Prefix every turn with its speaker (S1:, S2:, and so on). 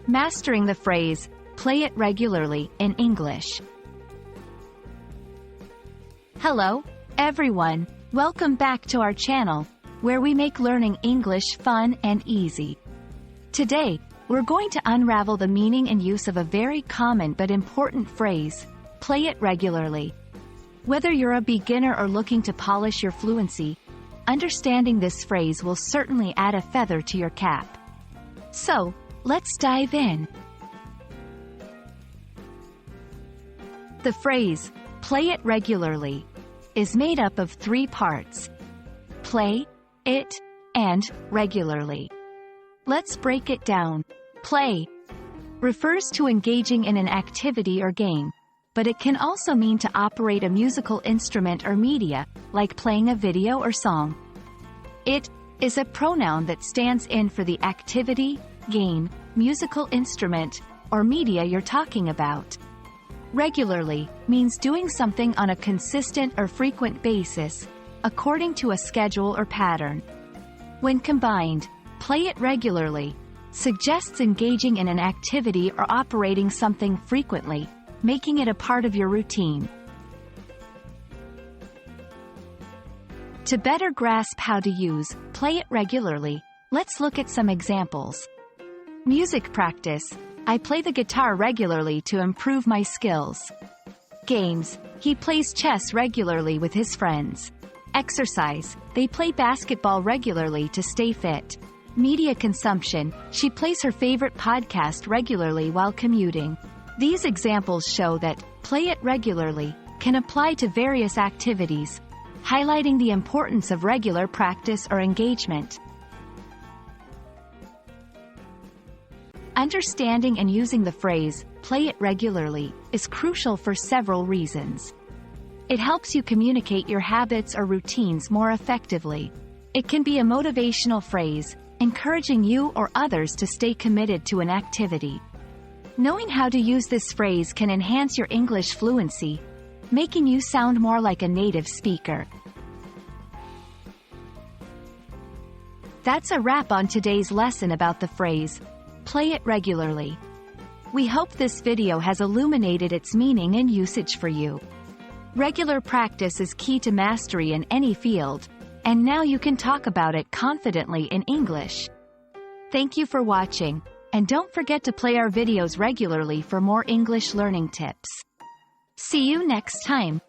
S1: Mastering the phrase, play it regularly in English. Hello, everyone. Welcome back to our channel, where we make learning English fun and easy. Today, we're going to unravel the meaning and use of a very common but important phrase, play it regularly. Whether you're a beginner or looking to polish your fluency, understanding this phrase will certainly add a feather to your cap. So, let's dive in. The phrase, play it regularly, is made up of three parts: play, it, and regularly. Let's break it down. Play refers to engaging in an activity or game, but it can also mean to operate a musical instrument or media, like playing a video or song. It is a pronoun that stands in for the activity, game, musical instrument, or media you're talking about. Regularly means doing something on a consistent or frequent basis, according to a schedule or pattern. When combined, play it regularly suggests engaging in an activity or operating something frequently, making it a part of your routine. To better grasp how to use play it regularly, let's look at some examples. Music practice. I play the guitar regularly to improve my skills. Games. He plays chess regularly with his friends. Exercise. They play basketball regularly to stay fit. Media consumption. She plays her favorite podcast regularly while commuting. These examples show that play it regularly can apply to various activities, highlighting the importance of regular practice or engagement. Understanding and using the phrase, play it regularly, is crucial for several reasons. It helps you communicate your habits or routines more effectively. It can be a motivational phrase, encouraging you or others to stay committed to an activity. Knowing how to use this phrase can enhance your English fluency, making you sound more like a native speaker. That's a wrap on today's lesson about the phrase, play it regularly. We hope this video has illuminated its meaning and usage for you. Regular practice is key to mastery in any field, and now you can talk about it confidently in English. Thank you for watching, and don't forget to play our videos regularly for more English learning tips. See you next time.